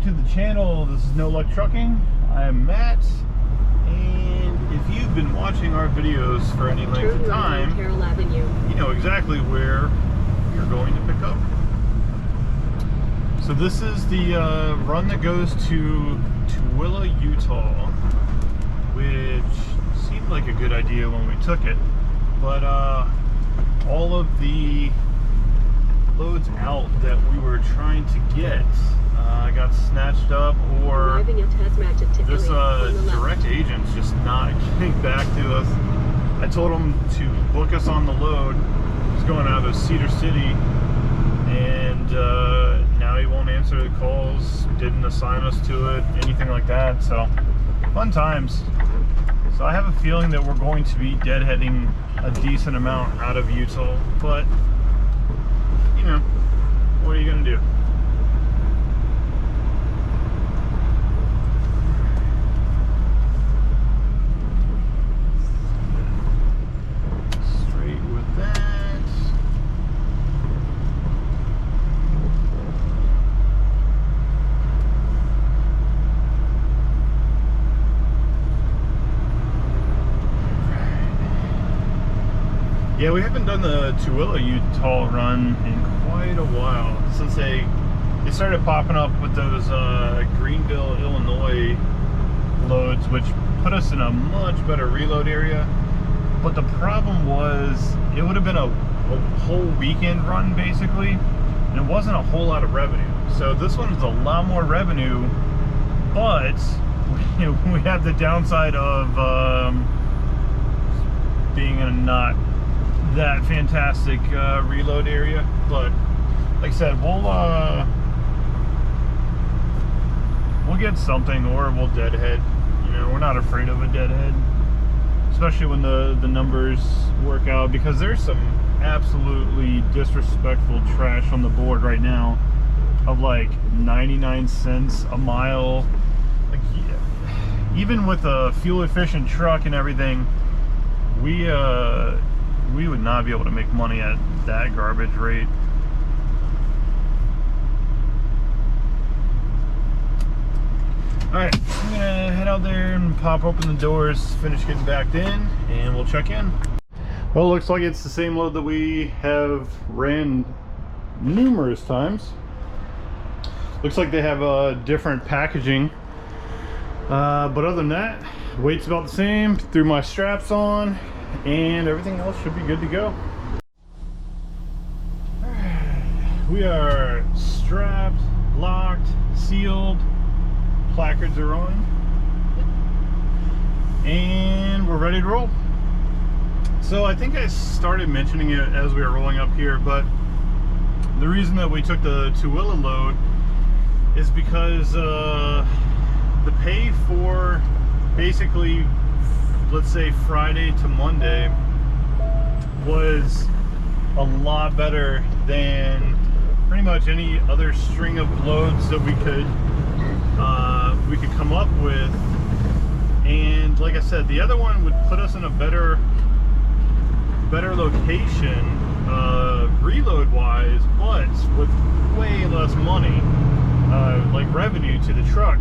to the channel. This is No Luck Trucking. I am Matt, and if you've been watching our videos for any length of time, you know exactly where you're going to pick up. So this is the run that goes to Tooele, Utah, which seemed like a good idea when we took it, but all of the loads out that we were trying to get got snatched up, or this direct agent's just not getting back to us. I told him to book us on the load. He's going out of Cedar City, and now he won't answer the calls, didn't assign us to it, anything like that. So fun times. So I have a feeling that we're going to be deadheading a decent amount out of Utah, but you know, what are you gonna do? Straight with that. Yeah, we haven't done the Tooele, Utah run in quite a while, since they started popping up with those Greenville, Illinois loads, which put us in a much better reload area. But the problem was, it would have been a whole weekend run basically, and it wasn't a whole lot of revenue. So this one is a lot more revenue, but we have the downside of being in a not that fantastic reload area. But like I said, we'll get something, or we'll deadhead. You know, we're not afraid of a deadhead, especially when the numbers work out, because there's some absolutely disrespectful trash on the board right now of like 99 cents a mile. Like, yeah, even with a fuel efficient truck and everything, we would not be able to make money at that garbage rate. Alright, I'm gonna head out there and pop open the doors, finish getting backed in, and we'll check in. Well, it looks like it's the same load that we have ran numerous times. Looks like they have different packaging. But other than that, weight's about the same. Threw my straps on, and everything else should be good to go. Alright, we are strapped, locked, sealed, placards are on, and we're ready to roll. So I think I started mentioning it as we were rolling up here, but the reason that we took the Tooele load is because the pay for basically, let's say Friday to Monday, was a lot better than pretty much any other string of loads that we could come up with. And like I said, the other one would put us in a better location reload wise, but with way less money, like revenue to the truck.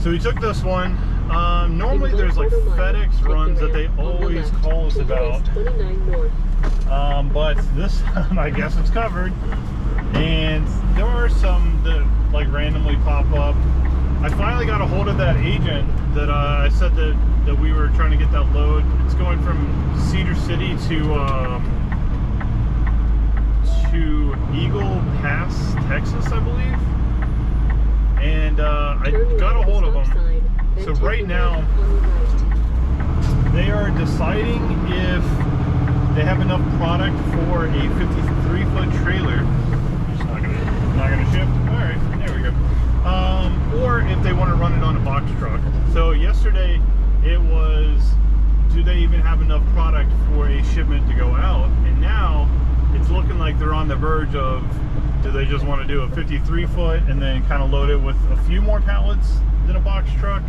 So we took this one. Normally there's like FedEx runs that they always call us about, but this time I guess it's covered. And there are some that like randomly pop up. I finally got a hold of that agent that I said that we were trying to get that load. It's going from Cedar City to Eagle Pass, Texas, I believe. And I got a hold of them. So right now, they are deciding if they have enough product for a 53-foot trailer. Just not gonna ship. All right, there we go. Or if they want to run it on a box truck. So yesterday it was, do they even have enough product for a shipment to go out? And now it's looking like they're on the verge of, do they just want to do a 53-foot and then kind of load it with a few more pallets than a box truck?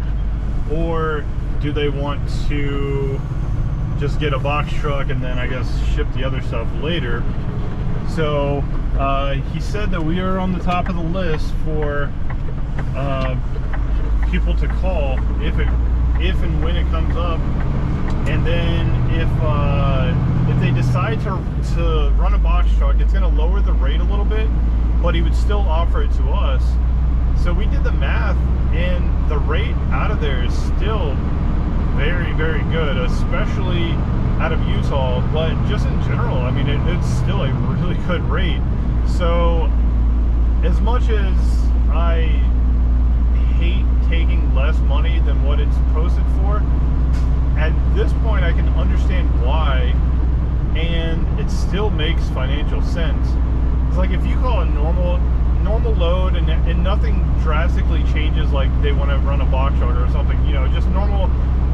Or do they want to just get a box truck and then I guess ship the other stuff later? So He said that we are on the top of the list for people to call if and when it comes up, and then if they decide to run a box truck, it's going to lower the rate a little bit, but he would still offer it to us. So we did the math, and the rate out of there is still very, very good, especially out of Utah, but just in general, I mean, it's still a really good rate. So as much as I hate taking less money than what it's posted for, at this point I can understand why, and it still makes financial sense. It's like if you call a normal load and nothing drastically changes, like they want to run a box truck or something, you know, just normal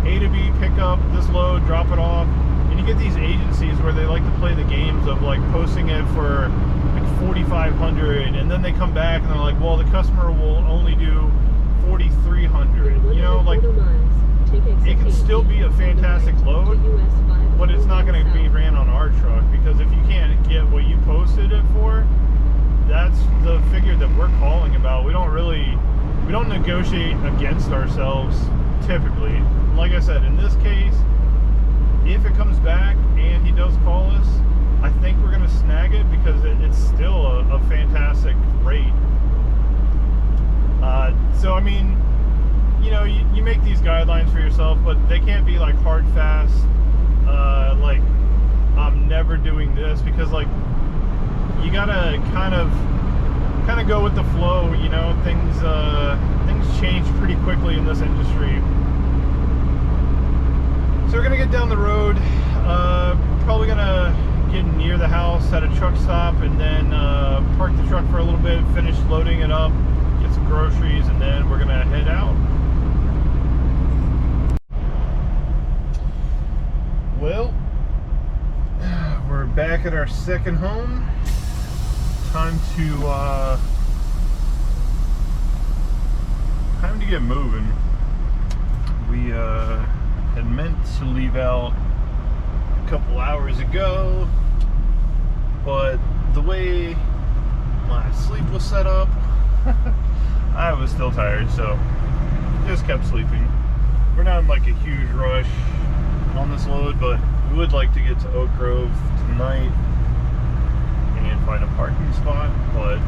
A to B, pick up this load, drop it off, and you get these agencies where they like to play the games of like posting it for like 4,500, and then they come back and they're like, well, the customer will only do 4,300. You know, like, it can still be a fantastic load, but it's not going to be ran on our truck, because if you can't get what you posted it for, that's the figure that we're calling about. We don't negotiate against ourselves typically. Like I said, in this case, if it comes back and he does call us, I think we're going to snag it, because it's still a fantastic rate. So I mean, you know, you make these guidelines for yourself, but they can't be like hard, fast, like I'm never doing this, because like you gotta kind of go with the flow. You know, things change pretty quickly in this industry. So we're gonna get down the road, probably gonna get near the house at a truck stop, and then park the truck for a little bit, finish loading it up, get some groceries, and then we're gonna head out. Well, we're back at our second home. Time to get moving. We had meant to leave out a couple hours ago, but the way my sleep was set up, I was still tired, so just kept sleeping. We're not in like a huge rush on this load, but we would like to get to Oak Grove tonight and find a parking spot, but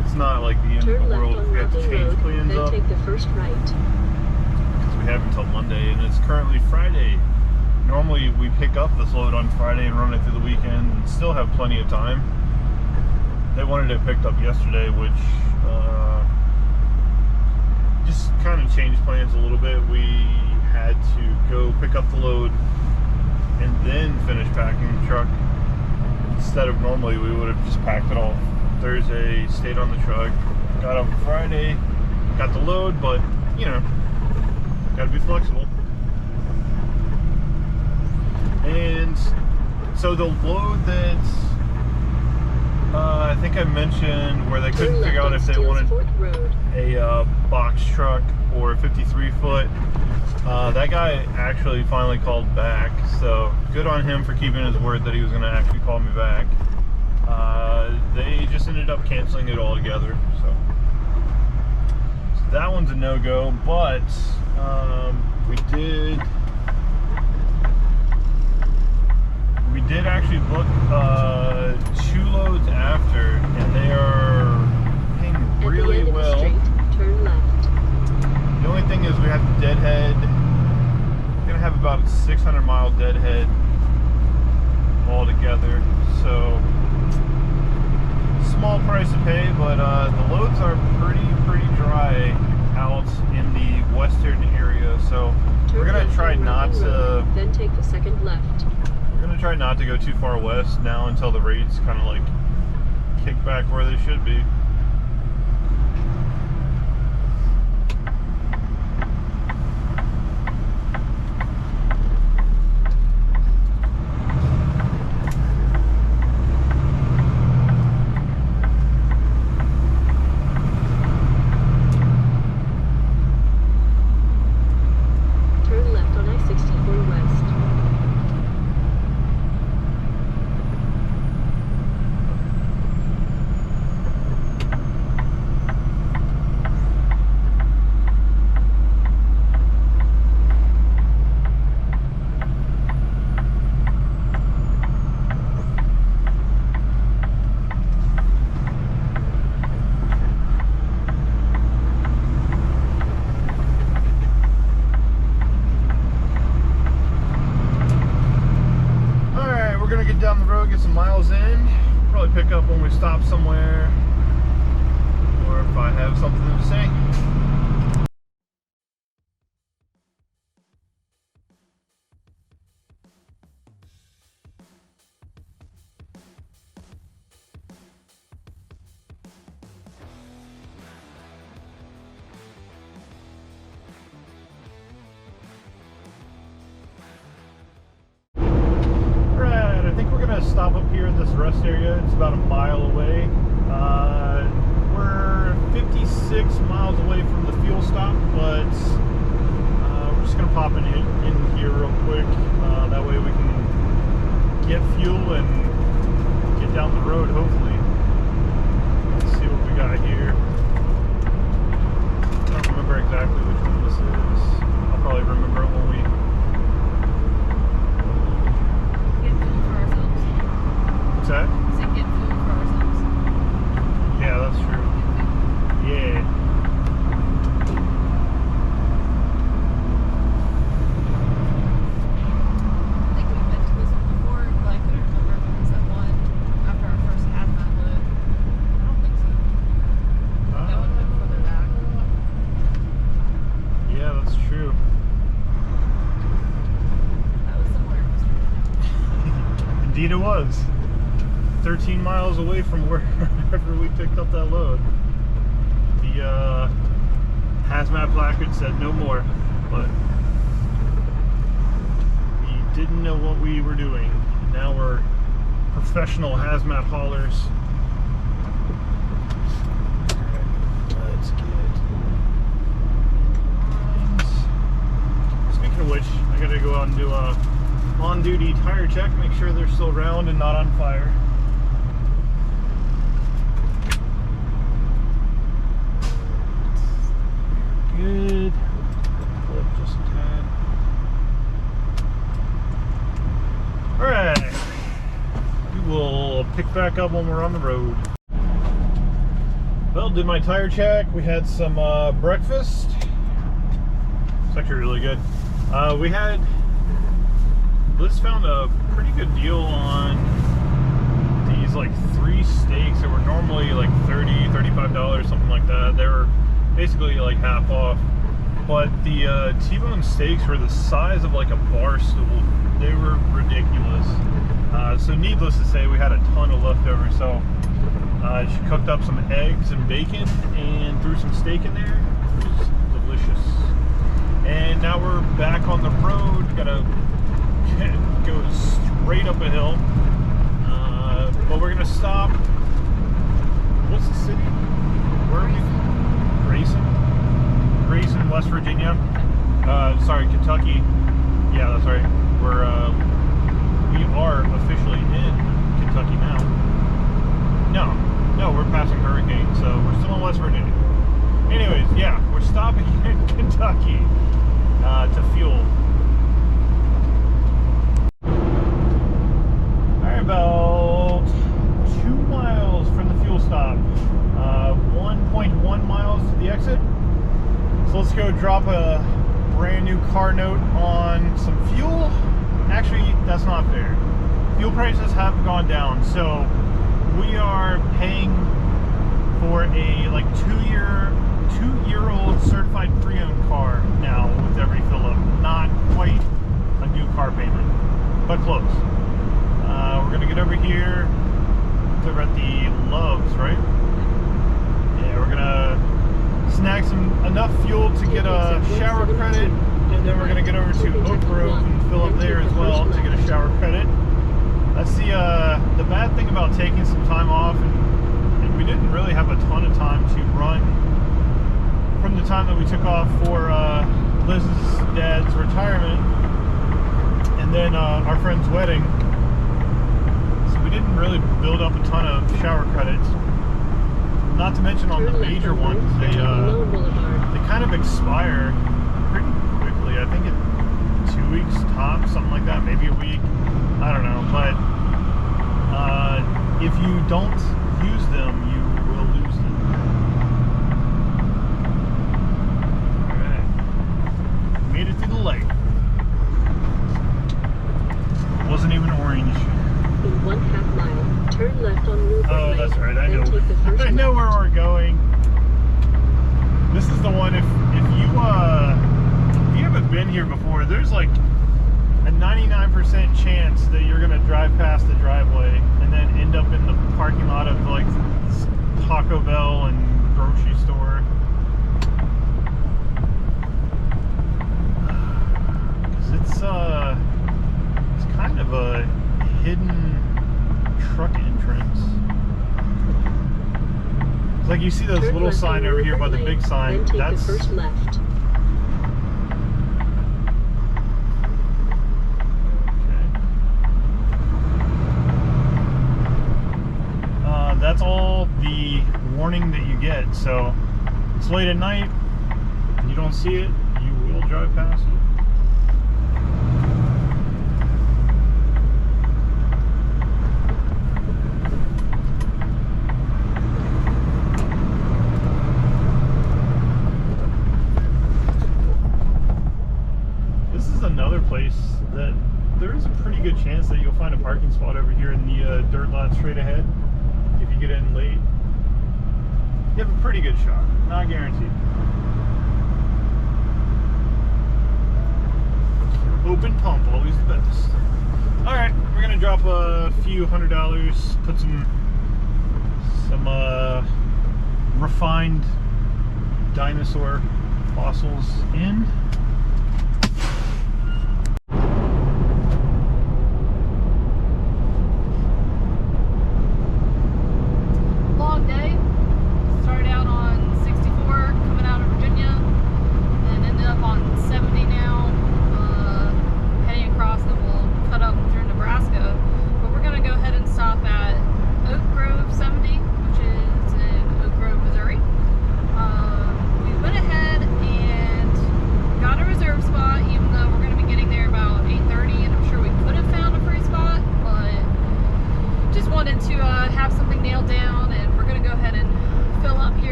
it's not like the end of the world if we have to change plans up. Then take the first right. Because we have until Monday, and it's currently Friday. Normally we pick up this load on Friday and run it through the weekend and still have plenty of time. They wanted it picked up yesterday, which just kind of changed plans a little bit. We had to go pick up the load and then finish packing the truck. Instead of normally we would have just packed it all Thursday, stayed on the truck, got up Friday, got the load, but you know, gotta be flexible. And so the load that I think I mentioned, where they couldn't figure out if they wanted a box truck or a 53 foot, that guy actually finally called back, so good on him for keeping his word that he was going to actually call me back. They just ended up canceling it all together, so that one's a no-go. But we did actually book 2 loads after, and they are paying really well. Straight, turn left. The only thing is we have to deadhead. We're gonna have about a 600-mile deadhead altogether, so small price to pay, but the loads are pretty dry out in the western area, so we're gonna try not to. Then take the second left. We're gonna try not to go too far west now until the rates kind of like kick back where they should be. Turn left on I-64 West. we stop somewhere or if I have something to say. Stop up here at this rest area. It's about a mile away. We're 56 miles away from the fuel stop, but we're just gonna pop in here real quick. That way we can get fuel and get down the road, hopefully. Let's see what we got here. I don't remember exactly which one this is. I'll probably remember it when we that? So get food for ourselves. Yeah, that's true. Yeah. I think we've been to this one before, but I couldn't remember if it was that one after our first hazmat load. I don't think so. That one went further back. Yeah, that's true. That was somewhere in Western. Indeed it was. 13 miles away from wherever we picked up that load. The hazmat placard said no more, but we didn't know what we were doing. Now we're professional hazmat haulers. Alright, let's get. Speaking of which, I gotta go out and do a on-duty tire check, make sure they're still round and not on fire. Good. Pull up just a tad. Alright. We will pick back up when we're on the road. Well, did my tire check. We had some breakfast. It's actually really good. Liz found a pretty good deal on these like 3 steaks that were normally like $30, $35, something like that. They were basically like half off, but the T-bone steaks were the size of like a bar stool. They were ridiculous. So needless to say, we had a ton of leftovers. So she cooked up some eggs and bacon and threw some steak in there. It was delicious. And now we're back on the road. Gotta go straight up a hill, but we're gonna stop. What's the city? Where are we? Grayson, West Virginia. Sorry, Kentucky. Yeah, that's right. We are officially in Kentucky now. No, we're passing hurricane, so we're still in West Virginia. Anyways, yeah, we're stopping in Kentucky to fuel. Alright, about 2 miles from the fuel stop. 1.1 miles to the exit. So let's go drop a brand new car note on some fuel. Actually, that's not fair. Fuel prices have gone down, so we are paying for a like 2-year-old certified pre-owned car now with every fill up. Not quite a new car payment, but close. We're gonna get over here. It's over at the Loves, right? Yeah, we're gonna snag enough fuel to get a shower credit, and then we're gonna get over to Oak Grove and fill up there as well to get a shower credit. That's the bad thing about taking some time off, and we didn't really have a ton of time to run from the time that we took off for Liz's dad's retirement and then our friend's wedding. So we didn't really build up a ton of shower credits. Not to mention on the major ones, they kind of expire pretty quickly. I think in 2 weeks tops, something like that, maybe a week. I don't know, but if you don't use them, you will lose them. Alright. Made it through the lake. Wasn't even orange. In 1/2 mile, turn left on Route 1. Oh, that's right. where there's like a 99% chance that you're gonna drive past the driveway and then end up in the parking lot of like Taco Bell and grocery store. Cause it's kind of a hidden truck entrance. It's like you see those Turn little left sign on over here by the Woodward big Lane, sign. Then take That's the first left. that's all the warning that you get. So it's late at night, you don't see it, you will drive past it. This is another place that there is a pretty good chance that you'll find a parking spot over here in the dirt lot straight ahead. If you get in late, you have a pretty good shot. Not guaranteed. Open pump, always the best. Alright, we're gonna drop a few $100, put some refined dinosaur fossils in.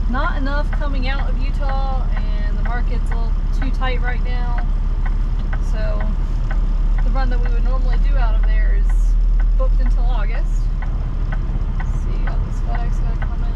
Not enough coming out of Utah, and the market's a little too tight right now. So the run that we would normally do out of there is booked until August. Let's see, all this FedEx gotta come in.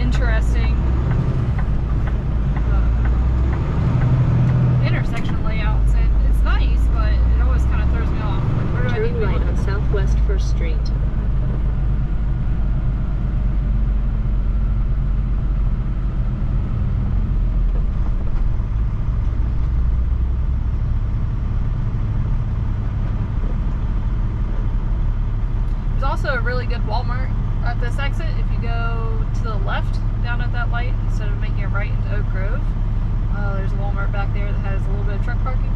I'm sure interesting intersection layouts, and it's nice, but it always kind of throws me off. Like, where do I need to Turn be right looking? on Southwest 1st Street. There's also a really good Walmart at this exit. If you go to the left down at that light instead of making a right into Oak Grove, there's a Walmart back there that has a little bit of truck parking.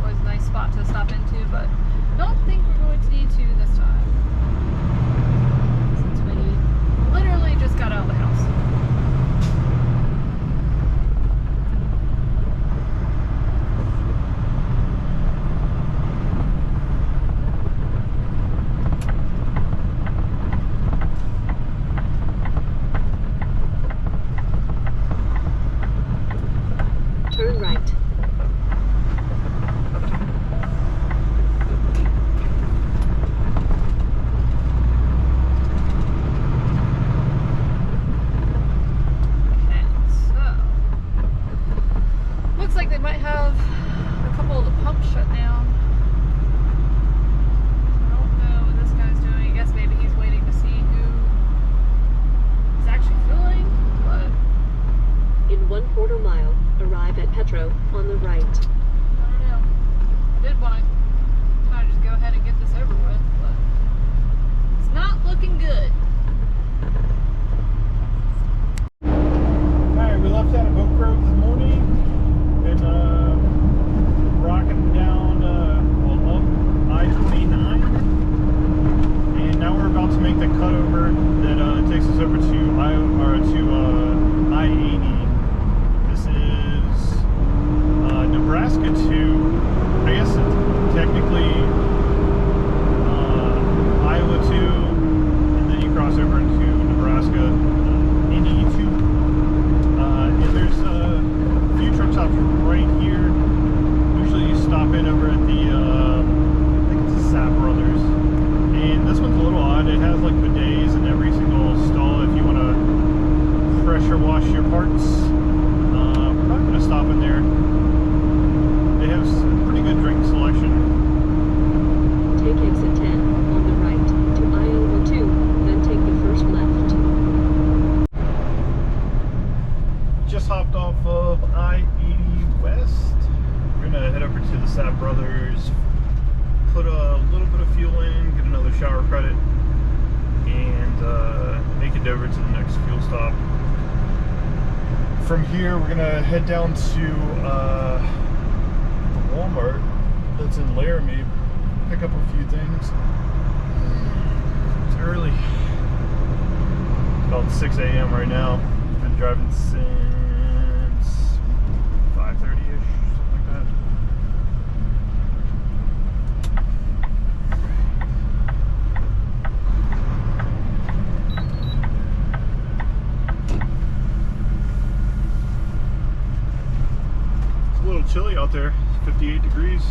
Always a nice spot to stop into, but I don't think we're going to need to this time, since we literally just got out of the house. pressure wash your parts. Probably gonna stop in there. They have a pretty good drink selection. Take exit 10 on the right to aisle 2, then take the first left. Just hopped off of I-80 West. We're gonna head over to the Sapp Brothers, put a little bit of fuel in, get another shower credit, and make it over to the next fuel stop. From here, we're gonna head down to the Walmart that's in Laramie, pick up a few things. It's early. It's about 6 a.m. right now. Been driving since 5:30-ish, something like that. It's a little chilly out there, 58 degrees.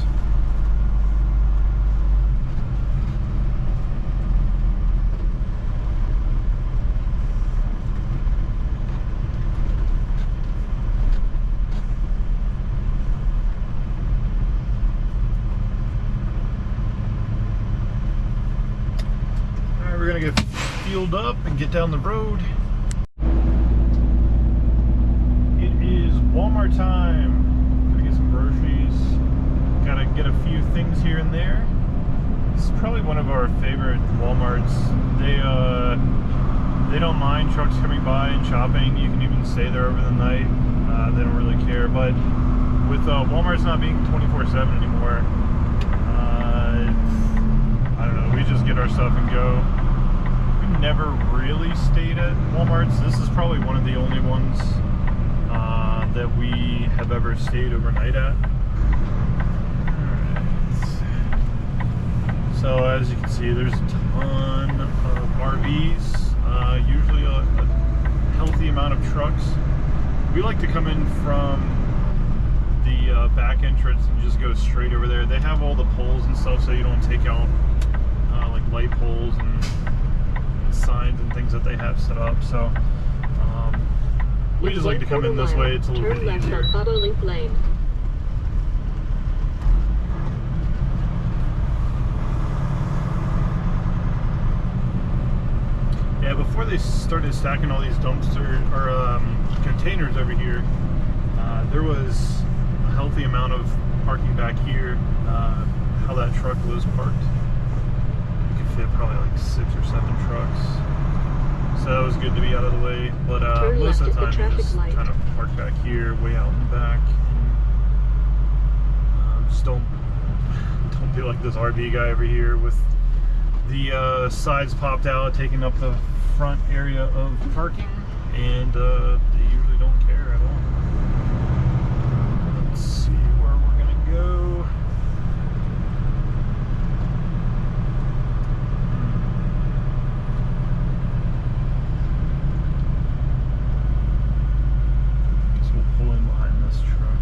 We're gonna get fueled up and get down the road. It is Walmart time. Gotta get some groceries. Gotta get a few things here and there. This is probably one of our favorite Walmarts. They don't mind trucks coming by and shopping. You can even stay there over the night. They don't really care. But with Walmart's not being 24/7 anymore, I don't know. We just get our stuff and go. Never really stayed at Walmart's. This is probably one of the only ones that we have ever stayed overnight at. So as you can see, there's a ton of RVs, usually a healthy amount of trucks. We like to come in from the back entrance and just go straight over there. They have all the poles and stuff, so you don't take out like light poles and signs and things that they have set up. So we just like to come in this way. It's a little bit easier. Turn left on Link Lane. Yeah, before they started stacking all these dumpster or containers over here, there was a healthy amount of parking back here. How that truck was parked, you could fit probably like 6 or 7 trucks. So it was good to be out of the way. But most of the time, you just kind of park back here, way out in the back. Just don't be like this RV guy over here with the sides popped out, taking up the front area of parking, and they usually don't care at all. Let's see where we're gonna go. Guess we'll pull in behind this truck.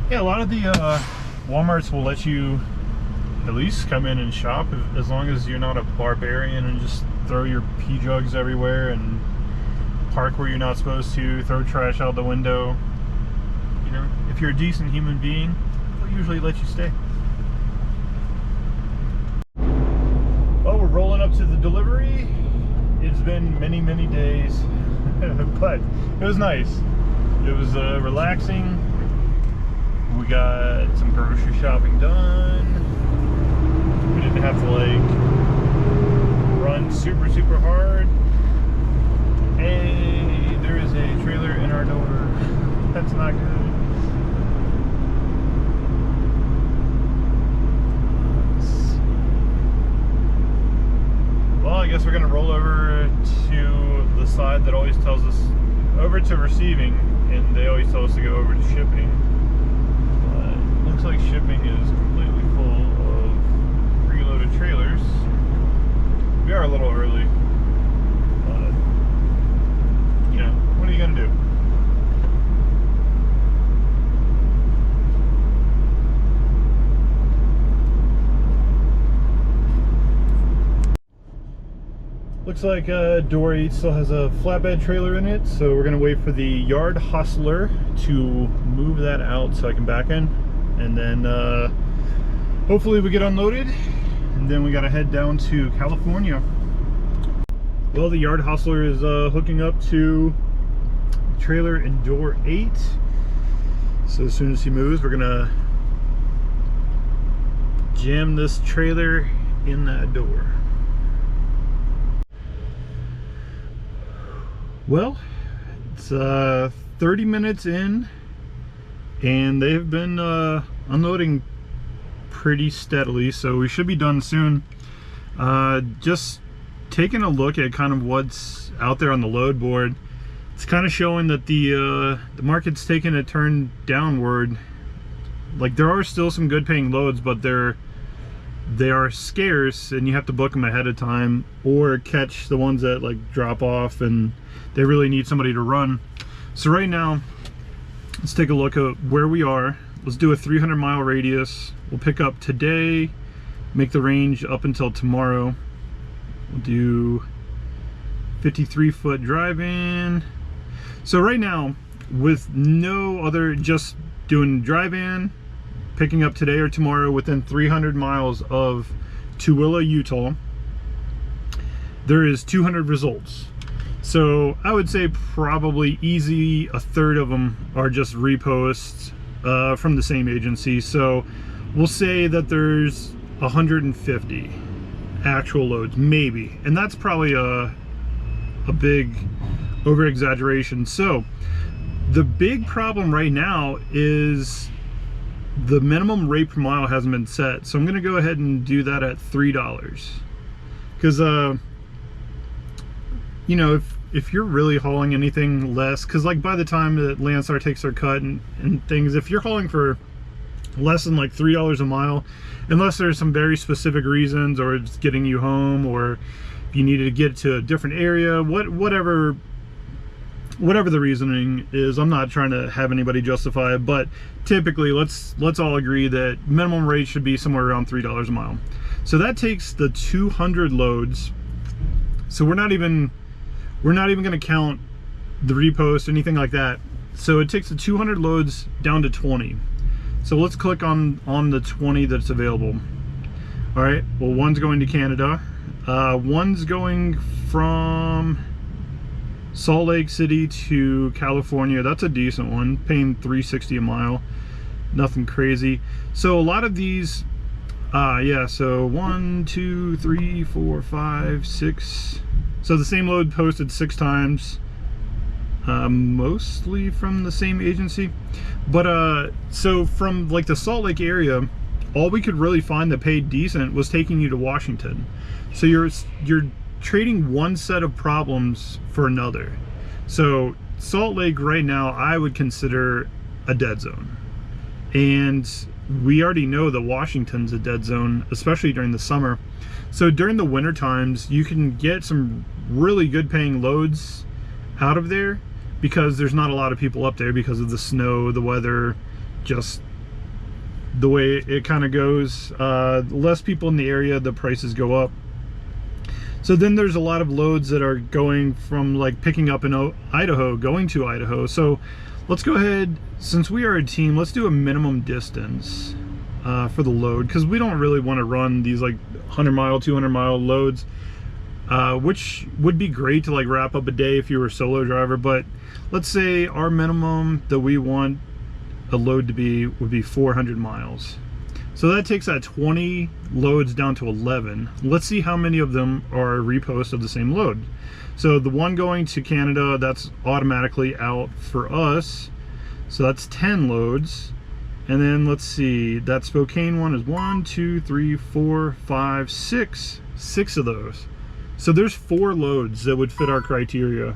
Yeah, a lot of the Walmarts will let you at least come in and shop as long as you're not a barbarian and just throw your pee jugs everywhere and park where you're not supposed to, throw trash out the window. You know, if you're a decent human being, they'll usually let you stay. Well, we're rolling up to the delivery. It's been many, many days, but it was nice. It was relaxing. We got some grocery shopping done. We didn't have to like run super hard. Hey, there is a trailer in our door. That's not good. Let's see. Well, I guess guess we're gonna roll over to the side that always tells us over to receiving, and they always tell us to go over to shipping. Looks like shipping is completely full of preloaded trailers. We are a little early, but you know, what are you gonna do? Looks like door 8 still has a flatbed trailer in it, so we're gonna wait for the yard hostler to move that out so I can back in, and then hopefully we get unloaded, and then we gotta head down to California. Well, the yard hostler is hooking up to trailer in door 8, so as soon as he moves, we're gonna jam this trailer in that door. Well, it's 30 minutes in, and they've been unloading pretty steadily, so we should be done soon. Just taking a look at kind of what's out there on the load board, it's kind of showing that the market's taking a turn downward. Like, there are still some good paying loads, but they are scarce, and you have to book them ahead of time or catch the ones that like drop off and they really need somebody to run. So right now, let's take a look at where we are. Let's do a 300-mile radius. We'll pick up today, make the range up until tomorrow. We'll do 53-foot drive-in. So right now, with no other, just doing drive-in, picking up today or tomorrow within 300 miles of Tooele, Utah, there is 200 results. So I would say probably easy a third of them are just reposts from the same agency. So we'll say that there's 150 actual loads, maybe, and that's probably a big over exaggeration. So the big problem right now is the minimum rate per mile hasn't been set, so I'm gonna go ahead and do that at $3, because you know, if you're really hauling anything less, because like by the time that Landstar takes their cut and things, if you're hauling for less than like $3 a mile, unless there's some very specific reasons, or it's getting you home, or if you needed to get to a different area, whatever the reasoning is, I'm not trying to have anybody justify it, but typically let's all agree that minimum rate should be somewhere around $3 a mile. So that takes the 200 loads. So we're not even going to count the repost, anything like that. So it takes the 200 loads down to 20. So let's click on the 20 that's available. All right, well, one's going to Canada. One's going from Salt Lake City to California. That's a decent one, paying $3.60 a mile. Nothing crazy. So a lot of these, yeah, so 1, 2, 3, 4, 5, 6. So the same load posted 6 times, mostly from the same agency. But so from like the Salt Lake area, all we could really find that paid decent was taking you to Washington. So you're trading one set of problems for another. So Salt Lake right now, I would consider a dead zone. And we already know that Washington's a dead zone, especially during the summer. So during the winter times, you can get some really good paying loads out of there because there's not a lot of people up there because of the snow, the weather, just the way it kind of goes. Less people in the area, the prices go up. So then there's a lot of loads that are going from like picking up in Idaho, going to Idaho. So let's go ahead, since we are a team, let's do a minimum distance for the load, because we don't really want to run these like 100-mile, 200-mile loads, which would be great to like wrap up a day if you were a solo driver. But let's say our minimum that we want a load to be would be 400 miles. So that takes that 20 loads down to 11. Let's see how many of them are reposts of the same load. So the one going to Canada, that's automatically out for us. So that's 10 loads. And then let's see, that Spokane one is 1, 2, 3, 4, 5, 6. 6 of those. So there's 4 loads that would fit our criteria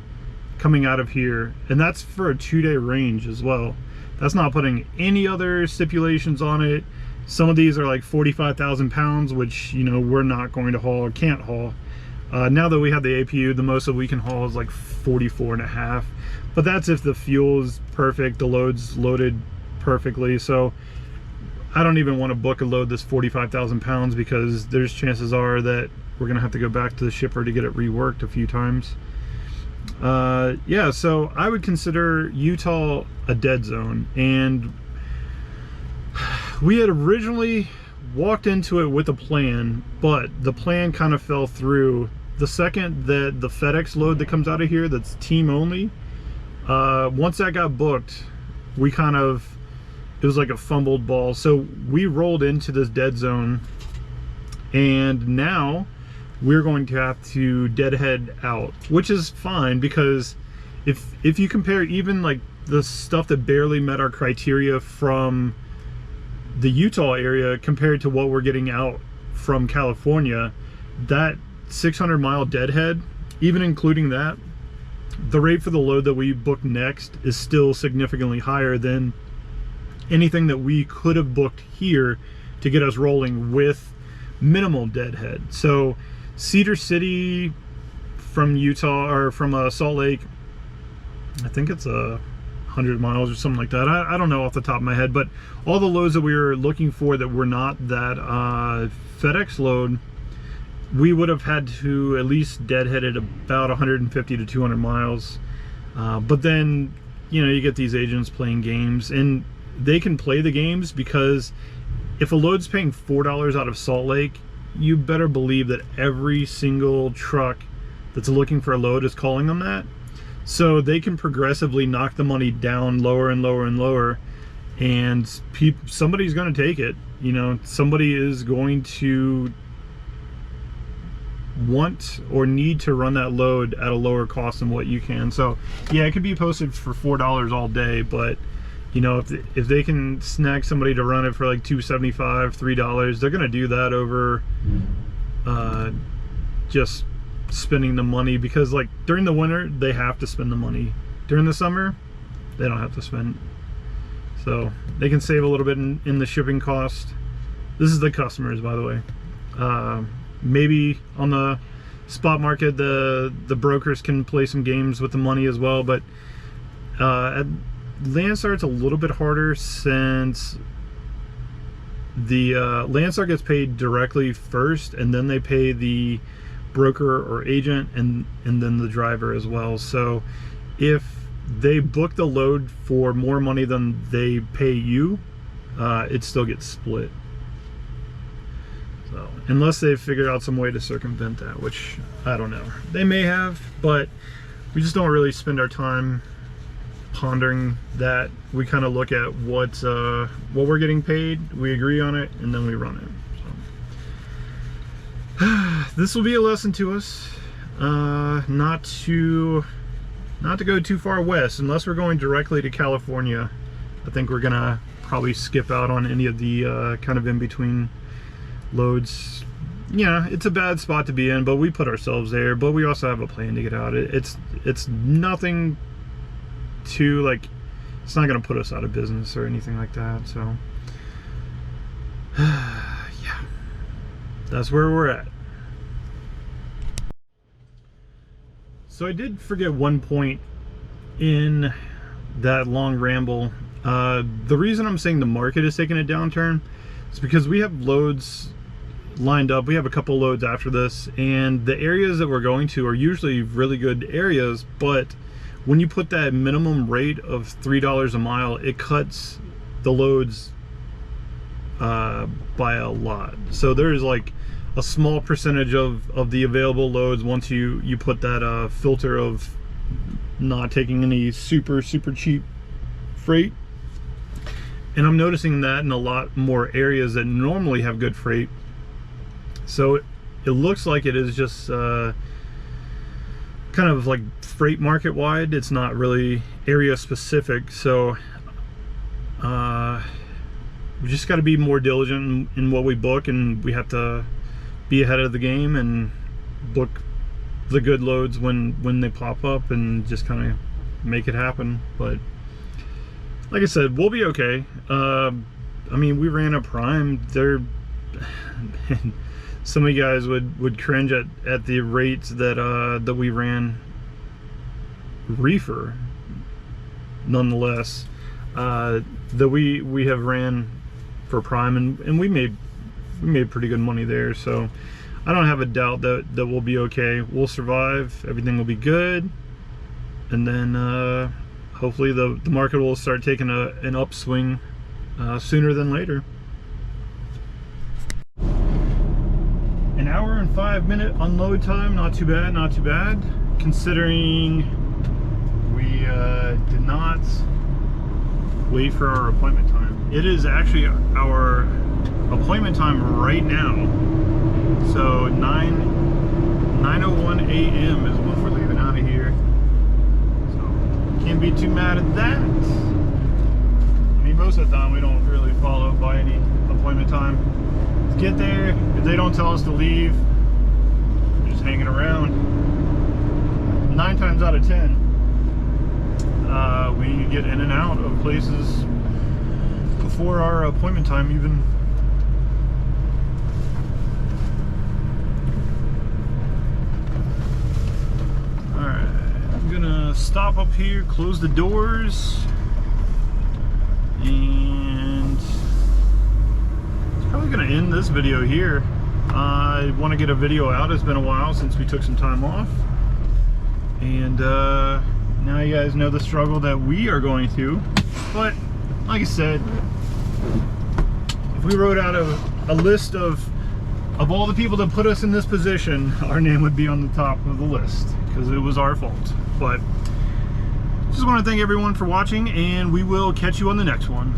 coming out of here, and that's for a 2-day range as well. That's not putting any other stipulations on it. Some of these are like 45,000 pounds, which, you know, we're not going to haul or can't haul. Now that we have the APU, the most that we can haul is like 44.5, but that's if the fuel is perfect, the load's loaded perfectly. So I don't even want to book a load that's 45,000 pounds, because there's chances are that we're gonna have to go back to the shipper to get it reworked a few times. Yeah, so I would consider Utah a dead zone, and we had originally walked into it with a plan, but the plan kind of fell through the second that the FedEx load that comes out of here that's team only, once that got booked, we kind of, it was like a fumbled ball. So we rolled into this dead zone, and now we're going to have to deadhead out, which is fine, because if you compare even like the stuff that barely met our criteria from the Utah area compared to what we're getting out from California, that 600-mile deadhead, even including that, the rate for the load that we booked next is still significantly higher than anything that we could have booked here to get us rolling with minimal deadhead. So Cedar City from Utah, or from Salt Lake, I think it's 100 miles or something like that. I don't know off the top of my head, but all the loads that we were looking for that were not that FedEx load, we would have had to at least deadhead at about 150 to 200 miles. But then, you know, you get these agents playing games, and they can play the games, because if a load's paying $4 out of Salt Lake, you better believe that every single truck that's looking for a load is calling them that. So they can progressively knock the money down lower and lower and lower, and somebody's going to take it. You know, somebody is going to want or need to run that load at a lower cost than what you can. So yeah, it could be posted for $4 all day, but you know, if they can snag somebody to run it for like $2.75, $3, they're gonna do that over just spending the money, because like during the winter they have to spend the money. During the summer they don't have to spend, so they can save a little bit in the shipping cost. This is the customers, by the way. Maybe on the spot market the brokers can play some games with the money as well, but at Landstar it's a little bit harder, since the Landstar gets paid directly first, and then they pay the broker or agent, and then the driver as well. So if they book the load for more money than they pay you, it still gets split. So unless they've figured out some way to circumvent that, which I don't know, they may have, but we just don't really spend our time pondering that. We kind of look at what we're getting paid, we agree on it, and then we run it. So this will be a lesson to us, not to go too far west unless we're going directly to California. I think we're gonna probably skip out on any of the kind of in between loads. Yeah, it's a bad spot to be in, but we put ourselves there, but we also have a plan to get out. It's nothing to, like, it's not going to put us out of business or anything like that. So yeah, that's where we're at. So I did forget one point in that long ramble. The reason I'm saying the market is taking a downturn is because we have loads lined up. We have a couple loads after this, and the areas that we're going to are usually really good areas, but when you put that minimum rate of $3 a mile, it cuts the loads by a lot. So there's like a small percentage of the available loads once you put that filter of not taking any super cheap freight. And I'm noticing that in a lot more areas that normally have good freight. So it looks like it is just kind of like freight market wide. It's not really area specific. So we just got to be more diligent in what we book, and we have to be ahead of the game and book the good loads when they pop up and just kind of make it happen. But like I said, we'll be okay. I mean, we ran a prime. Some of you guys would cringe at the rates that we ran reefer. Nonetheless, that we have ran for prime, and we made pretty good money there. So I don't have a doubt that we'll be okay. We'll survive. Everything will be good, and then hopefully the market will start taking an upswing sooner than later. An hour and 5-minute unload time, not too bad, not too bad, considering we did not wait for our appointment time. It is actually our appointment time right now. So 9:01 a.m. is when we're leaving out of here. So can't be too mad at that. I mean, most of the time we don't really follow by any appointment time. Let's get there. If they don't tell us to leave, we're just hanging around. 9 times out of 10, we get in and out of places before our appointment time even. Alright, I'm gonna stop up here, close the doors, and it's probably gonna end this video here. I want to get a video out. It's been a while since we took some time off, and now you guys know the struggle that we are going through. But like I said, if we wrote out a list of all the people that put us in this position, our name would be on the top of the list, because it was our fault. But just want to thank everyone for watching, and we will catch you on the next one.